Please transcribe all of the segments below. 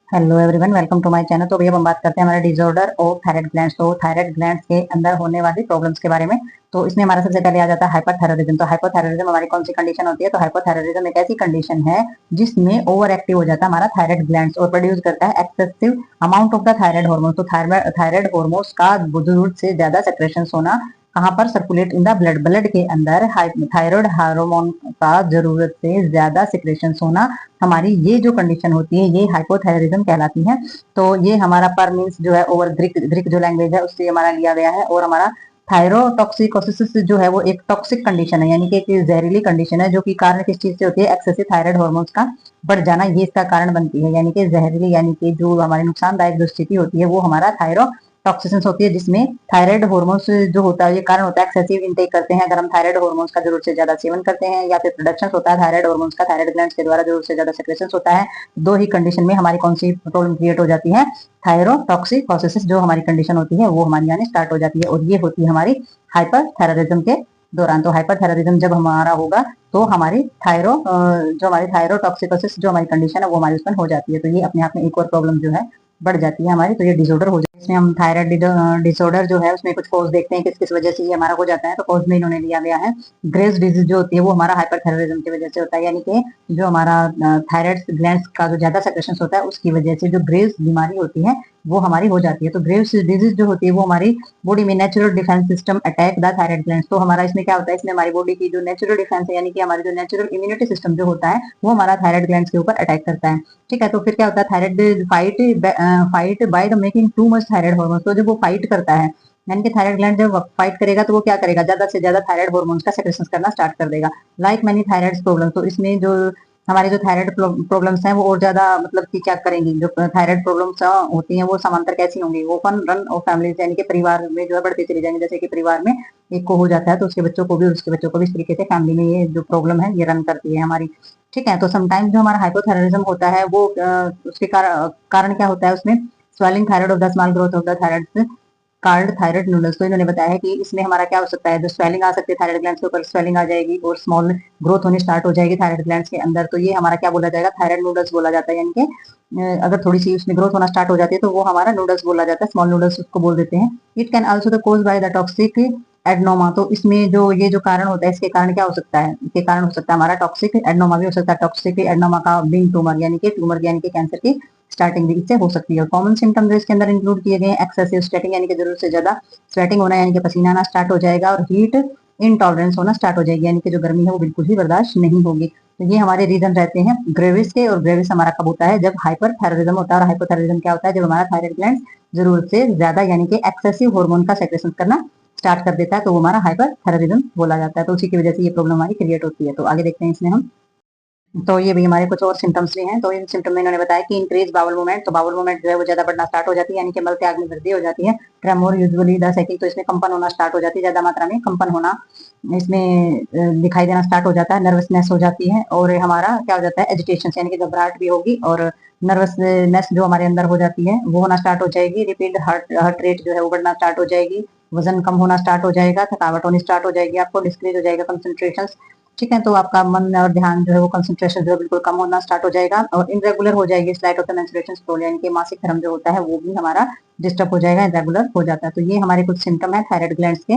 Hello everyone, welcome to my channel. तो भैया हम बात करते हैं हमारे डिसऑर्डर ऑफ थायराइड ग्लैंड्स। तो थायराइड ग्लैंड्स के अंदर होने वाली प्रॉब्लम्स के बारे में। तो इसमें हमारा सबसे पहले आ जाता है हाइपरथायराइडिज्म। तो हाइपरथायराइडिज्म हमारी कौन सी कंडीशन होती है? तो हाइपरथायराइडिज्म एक ऐसी कंडीशन है जिसमें ओवर एक्टिव हो जाता है हमारा थायराइड ग्लैंड्स और प्रोड्यूस करता है excessive amount of the thyroid hormone. तो थायराइड हार्मोन्स का जरूरत से ज्यादा सेक्रेशन होना कहाँ पर? Circulate in the blood. Blood के अंदर थायराइड हार्मोन का जरूरत से ज्यादा सिक्रेशन होना, हमारी ये जो कंडीशन होती है ये हाइपोथायरिज्म कहलाती है। तो ये हमारा पर मीन्स जो है ओवर ग्रीक जो लैंग्वेज है उससे हमारा लिया गया है। और हमारा थायरोटॉक्सिकोसिस जो है वो एक टॉक्सिक कंडीशन है, यानी कि एक जहरीली कंडीशन है जो कि कारण किस चीज से होती है? एक्सेसिव थायराइड हार्मोन्स का बढ़ जाना, ये इसका कारण बनती है। यानी कि जहरीली, यानी कि जो हमारी नुकसानदायक जो स्थिति होती है वो हमारा थायरोटॉक्सिसिस होती है, जिसमें थायराइड हार्मोन्स जो होता है ये कारण होता है एक्सेसिव इंटेक करते हैं। अगर हम थायराइड हार्मोन्स का जरूरत से ज्यादा सेवन करते हैं या फिर प्रोडक्शन होता है थायराइड हार्मोन्स का, थायराइड ग्लैंड्स के द्वारा जरूरत से ज्यादा सेक्रेशन होता है, दो ही कंडीशन में हमारी कौन सी प्रॉब्लम क्रिएट हो जाती है? थायरोटॉक्सिकोसिस जो हमारी कंडीशन होती है वो हमारी आने स्टार्ट हो जाती है, और ये होती है हमारी हाइपरथायराइडिज्म के दौरान। तो हाइपरथायराइडिज्म जब हमारा होगा तो हमारी जो हमारी थायरोटॉक्सिकोसिस जो हमारी कंडीशन है वो हमारी उसमें हो जाती है। तो ये अपने आप में एक और प्रॉब्लम जो है बढ़ जाती है हमारी। तो ये डिसऑर्डर हो जाता है। इसमें हम थायराइड डिसऑर्डर जो है उसमें कुछ कॉज देखते हैं किस किस वजह से ये हमारा हो जाता है। तो कॉज में इन्होंने लिया गया है ग्रेव्स डिजीज जो होती है वो हमारा हाइपरथायराइडिज्म की वजह से होता है, यानी कि जो हमारा थायराइड ग्लैंड्स का जो ज्यादा सेक्रेशन होता है उसकी वजह से जो ग्रेव्स बीमारी होती है वो हमारी हो जाती है। तो ग्रेव्स डिजीज जो होती है वो हमारी बॉडी में natural defence system attack the thyroid glands. तो हमारा इसमें क्या होता है? इसमें हमारी बॉडी की जो नेचुरल डिफेंस है, यानी कि हमारी जो नेचुरल इम्यूनिटी सिस्टम जो होता है वो हमारा थायराइड ग्लैंड्स के ऊपर अटैक करता है। ठीक है, तो फिर क्या होता है? Thyroid fight by the making too much thyroid hormone. तो जब वो फाइट करता है, यानी कि थायराइड ग्लैंड जब फाइट करेगा तो वो क्या करेगा? ज्यादा से ज्यादा थायराइड हार्मोन्स का सेक्रेशन करना स्टार्ट कर देगा। Like many thyroid problem. तो इसमें जो हमारे जो थायराइड प्रॉब्लम्स हैं वो और ज्यादा मतलब कि क्या करेंगी? जो थायराइड प्रॉब्लम्स होती हैं वो समांतर कैसी होंगी? वो फन रन ऑफ फैमिलीज, यानी कि परिवार में जो है बढ़ती चली जाएंगी। जैसे कि परिवार में एक को हो जाता है तो उसके बच्चों को भी, उसके बच्चों को भी, इस तरीके से फैमिली में ये जो प्रॉब्लम है ये रन करती है हमारी। ठीक है, तो समटाइम जो हमारा हाइपोथायराइडिज्म होता है वो उसके कारण क्या होता है? उसमें swelling thyroid of the small growth of the thyroid card thyroid noodles. तो इन्होंने बताया है कि इसमें हमारा क्या हो सकता है? जो स्वेलिंग आ सकती है थायराइड ग्लैंड्स के ऊपर, स्वेलिंग आ जाएगी और स्मॉल ग्रोथ होनी स्टार्ट हो जाएगी थायराइड ग्लैंड्स के अंदर। तो ये हमारा क्या बोला जाएगा? थायराइड नूडल्स बोला जाता है। यानी कि अगर थोड़ी सी उसमें ग्रोथ होना स्टार्ट हो जाती है तो वो हमारा नूडल्स बोला जाता है, स्मॉल नूडल्स उसको बोल देते हैं। It can also the cause by the toxic adenoma. तो इसमें जो ये जो कारण होता है इसके कारण क्या हो सकता है? इसके कारण हो सकता है हमारा टॉक्सिक एडनोमा भी हो सकता है। टॉक्सिक एडनोमा का बिंग ट्यूमर, यानी कि ट्यूमर यानी कि कैंसर की स्टार्टिंग भी इससे हो सकती है। कॉमन सिम्टम जो इसके अंदर इंक्लूड किए गए हैं, एक्सेसिव स्वेटिंग, यानी कि जरूरत से ज्यादा स्वेटिंग होना, यानी कि पसीना आना स्टार्ट हो जाएगा, और हीट इनटॉलरेंस होना स्टार्ट हो जाएगी, यानी कि जो गर्मी है वो बिल्कुल ही बर्दाश्त नहीं होगी। तो ये हमारे रीजन रहते हैं ग्रेविस के। और ग्रेविस हमारा कब होता है? जब हाइपरथायराइडिज्म होता है। और हाइपोथायराइडिज्म क्या होता है? जब हमारा थायराइड ग्लैंड जरूरत से ज्यादा, यानी कि एक्सेसिव हार्मोन का सेक्रेशन करना स्टार्ट कर देता है, तो वो हमारा हाइपरथायराइडिज्म बोला जाता है। तो उसी की वजह से ये प्रॉब्लम हमारी क्रिएट होती है। तो आगे देखते हैं इसमें हम। तो ये भी हमारे कुछ और सिम्टम्स भी हैं। तो इन सिम्टम में इन्होंने बताया कि इंक्रीज बाउल मूवमेंट। तो बाउल मूवमेंट जो है वो ज्यादा बढ़ना स्टार्ट हो जाती है, यानी कि मल त्याग में वृद्धि हो जाती है। Tremor usually the shaking. तो इसमें कंपन होना स्टार्ट हो जाती है, ज्यादा मात्रा में कंपन होना इसमें दिखाई देना स्टार्ट हो जाता है। नर्वसनेस हो जाती है, और हमारा क्या हो जाता है? एजिटेशन, यानी कि घबराहट भी होगी, और नर्वसनेस जो हमारे अंदर हो जाती है वो होना स्टार्ट हो जाएगी। रिपीट हार्ट रेट जो है वो बढ़ना स्टार्ट हो जाएगी। वजन कम होना स्टार्ट हो जाएगा, थकावट होनी स्टार्ट हो जाएगी, आपको डिस्क्रीज हो जाएगा कंसंट्रेशन। ठीक है, तो आपका मन और ध्यान जो है वो कंसंट्रेशन जो है बिल्कुल कम होना स्टार्ट हो जाएगा, और इनरेगुलर हो जाएगी slight of the menstruation flow, यानी कि मासिक धर्म जो होता है वो भी हमारा डिस्टर्ब हो जाएगा, इरेगुलर हो जाता है। तो ये हमारे कुछ सिम्टम है थायराइड ग्लैंड्स के,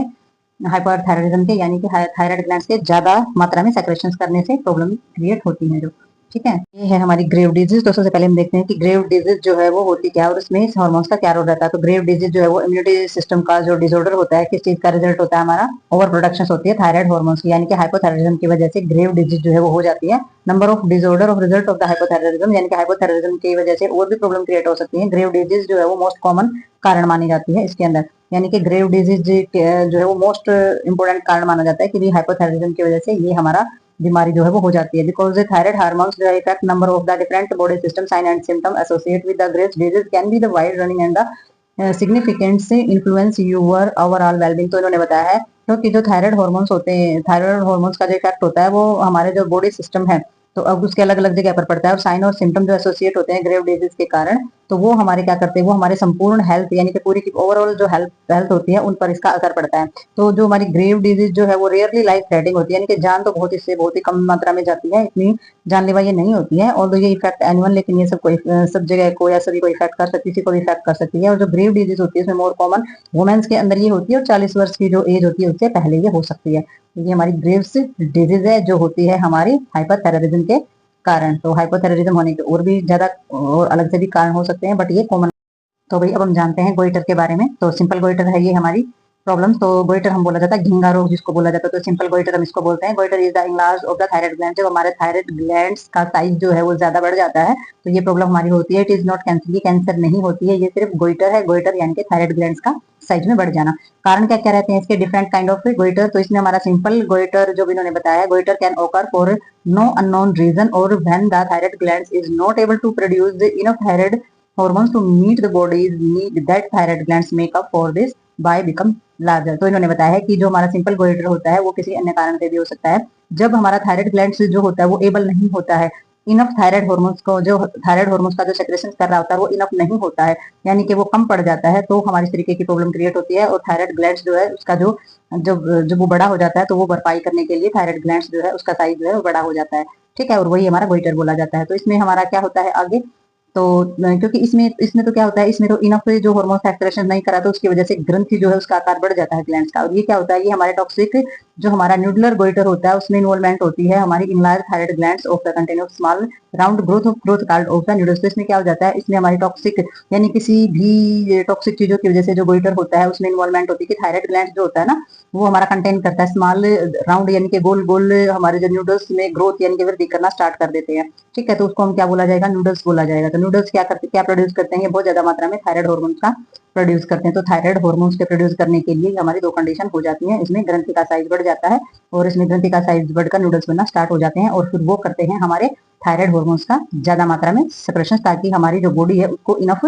हाइपरथायराइडिज्म के, यानी कि थायराइड ग्लैंड्स के ज्यादा मात्रा में सेक्रेशन करने से प्रॉब्लम क्रिएट होती है जो। ठीक है, ये है हमारी ग्रेव डिजीज। तो सबसे पहले हम देखते हैं कि ग्रेव डिजीज जो है वो होती क्या है और उसमें हार्मोन्स का क्या रोल रहता है। तो ग्रेव डिजीज जो है वो इम्यूनिटी सिस्टम का जो डिसऑर्डर होता है, किस चीज का रिजल्ट होता है? हमारा ओवर प्रोडक्शन होती है थायराइड हार्मोन्स की, यानी कि हाइपोथायराइडिज्म की वजह से ग्रेव डिजीज जो है वो हो जाती है। Number of disorder of result of the hypothyroidism, यानी कि हाइपोथायराइडिज्म की वजह से और भी प्रॉब्लम क्रिएट हो सकती है। ग्रेव डिजीज जो है वो मोस्ट कॉमन कारण मानी जाती है इसके अंदर, यानी कि ग्रेव डिजीज जो है वो मोस्ट इंपोर्टेंट कारण माना जाता है कि हाइपोथायराइडिज्म की वजह से ये हमारा बीमारी जो है वो हो जाती है। बिकॉज द थायराइड हार्मोन्स जो effect number of the different body system sign and symptom associate with the grave disease can be the wide running and the significant से इन्फ्लुएंस यूर ओवरऑल वेलबींग। तो इन्होंने बताया है क्योंकि जो thyroid hormones होते हैं, थायराइड हार्मोन्स का जो इफेक्ट होता है वो हमारे जो बॉडी सिस्टम है तो अब उसके अलग अलग जगह पर पड़ता है, और साइन और सिम्टम जो एसोसिएट होते हैं ग्रेव डिजीज के कारण तो वो हमारे क्या करते हैं, वो हमारे संपूर्ण हेल्थ यानी कि पूरी की ओवरऑल जो हेल्थ हेल्थ होती है उन पर इसका असर पड़ता है। तो जो हमारी ग्रेव डिजीज जो है वो रेयरली लाइफ थ्रेटिंग होती है, यानी कि जान तो बहुत इससे बहुत ही कम मात्रा में जाती है, इतनी जानलेवा ये नहीं होती है। और ये इफेक्ट एनिमल, लेकिन ये सब कोई सब जगह को या सभी को इफेक्ट कर सकती है, किसी को भी इफेक्ट कर सकती है। और जो ग्रेव डिजीज होती है उसमें मोर कॉमन वुमेन्स के अंदर ये होती है, और 40 वर्ष की जो एज होती है उससे पहले ये हो सकती है। तो ये हमारी ग्रेव्स डिजीज है जो होती है हमारी हाइपरथायराइडिज्म के कारण। तो हाइपोथायराइडिज्म होने के और भी ज्यादा और अलग से भी कारण हो सकते हैं, बट ये कॉमन। तो भाई अब हम जानते हैं गोइटर के बारे में। तो सिंपल गोइटर है ये हमारी प्रॉब्लम। तो गोइटर हम बोला जाता है घिंगा रोग जिसको बोला जाता है, तो सिंपल गोइटर हम इसको बोलते हैं। Goitre is the enlarge of the thyroid gland. जब हमारे थायराइड ग्लैंड्स का साइज जो है वो ज्यादा बढ़ जाता है तो ये प्रॉब्लम हमारी होती है। इट इज नॉट कैंसर, ये कैंसर नहीं होती है, ये सिर्फ गोइटर है। गोइटर यानी कि थायराइड ग्लैंड्स का साइज में बढ़ जाना। कारण क्या क्या रहते हैं इसके डिफरेंट काइंड ऑफ गोइटर। तो इसमें हमारा सिंपल गोइटर जो भी इन्होंने बताया है, goitre can occur for no unknown reason और when the thyroid glands is not able to produce the enough thyroid hormones to meet the body's need that thyroid glands make up for this by become larger। तो इन्होंने बताया है कि जो हमारा simple goitre होता है वो किसी अन्य कारण से भी हो सकता है। जब हमारा थायराइड ग्लैंड जो होता है वो एबल नहीं होता है इनफ थायराइड हार्मोन्स को, जो थायराइड हार्मोन्स का जो सेक्रेशन कर रहा होता है वो इनफ नहीं होता है, यानी कि वो कम पड़ जाता है, तो हमारी इस तरीके की प्रॉब्लम क्रिएट होती है। और थायराइड ग्लैंड जो है उसका जो जब वो बड़ा हो जाता है तो वो भरपाई करने के लिए थायराइड ग्लैंड जो है उसका साइज जो है वो बड़ा हो जाता है। ठीक है, और वही हमारा गोइटर बोला जाता है। तो इसमें हमारा क्या होता है आगे, तो क्योंकि इसमें इसमें तो क्या होता है, इसमें तो इनफ जो हार्मोन सेक्रेशन नहीं करा तो उसकी वजह से ग्रंथि जो है उसका आकार बढ़ जाता है ग्लैंड्स का। और ये क्या होता है, ये हमारे टॉक्सिक जो हमारा न्यूडुलर गोइटर होता है उसमें इन्वॉल्वमेंट होती है हमारी enlarge thyroid glands of the contain of small round growth card of the noodles. तो इसमें क्या हो जाता है, इसमें हमारी टॉक्सिक यानी किसी भी टॉक्सिक चीजों की वजह से जो गोइटर होता है उसमें इन्वॉल्वमेंट होती है कि थायराइड ग्लैंड जो होता है ना वो हमारा कंटेन करता है स्मॉल राउंड यानी कि गोल गोल हमारे जो न्यूडल्स में ग्रोथ यानी कि वृद्धि करना स्टार्ट कर देते हैं। ठीक है, तो उसको हम क्या बोला जाएगा, नूडल्स बोला जाएगा। तो नूडल्स क्या करते, क्या प्रोड्यूस करते हैं, ये बहुत ज्यादा मात्रा में थायराइड हार्मोन का प्रोड्यूस करते हैं। तो थायराइड हार्मोन्स के प्रोड्यूस करने के लिए हमारी दो कंडीशन हो जाती है, इसमें ग्रंथि का साइज बढ़ जाता है और इसमें ग्रंथि का साइज बढ़कर नूडल्स बनना स्टार्ट हो जाते हैं। और फिर वो करते हैं हमारे थायराइड हार्मोन्स का ज्यादा मात्रा में सेक्रेशन, ताकि हमारी जो बॉडी है उसको इनफ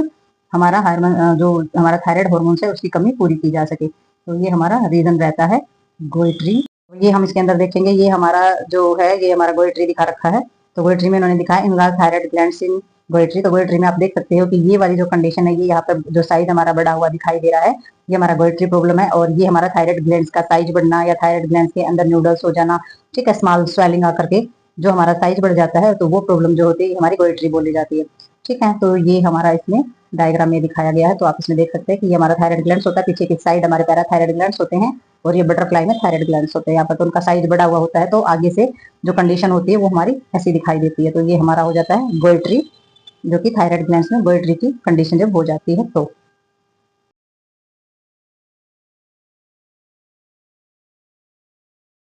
हमारा हार्मोन जो हमारा थायराइड हार्मोन्स है उसकी कमी पूरी की जा सके। तो ये हमारा रीजन रहता है गोइट्री। ये हम इसके अंदर देखेंगे, ये हमारा जो है ये हमारा गोइट्री दिखा रखा है। तो गोइट्री में उन्होंने दिखाया इनलार्ज थायराइड ग्लैंड्स इन गोइट्री। तो गोइट्री में आप देख सकते हो कि ये वाली जो कंडीशन है, ये यहाँ पर जो साइज हमारा बढ़ा हुआ दिखाई दे रहा है, ये हमारा गोइट्री प्रॉब्लम है। और ये हमारा थायराइड ग्लैंड्स का साइज बढ़ना या थायराइड ग्लैंड्स के अंदर न्यूडल्स हो जाना, ठीक है, स्मॉल स्वेलिंग आकर के जो हमारा साइज बढ़ जाता है, तो वो प्रॉब्लम जो होती है हमारी गोइट्री बोली जाती है। ठीक है, तो ये हमारा इसमें डायग्राम में दिखाया गया है। तो आप इसमें देख सकते हैं कि ये हमारा थायराइड ग्लैंड्स होता है, पीछे की साइड हमारे पैराथायराइड ग्लैंड्स होते हैं और ये बटरफ्लाई में थायराइड ग्लैंड्स होते हैं यहाँ पर। तो उनका साइज बढ़ा हुआ होता है, तो आगे से जो कंडीशन होती है वो हमारी ऐसी दिखाई देती है। तो ये हमारा हो जाता है गोइट्री, जो कि थायराइड ग्लैंड्स में गोइट्री की कंडीशन जब हो जाती है तो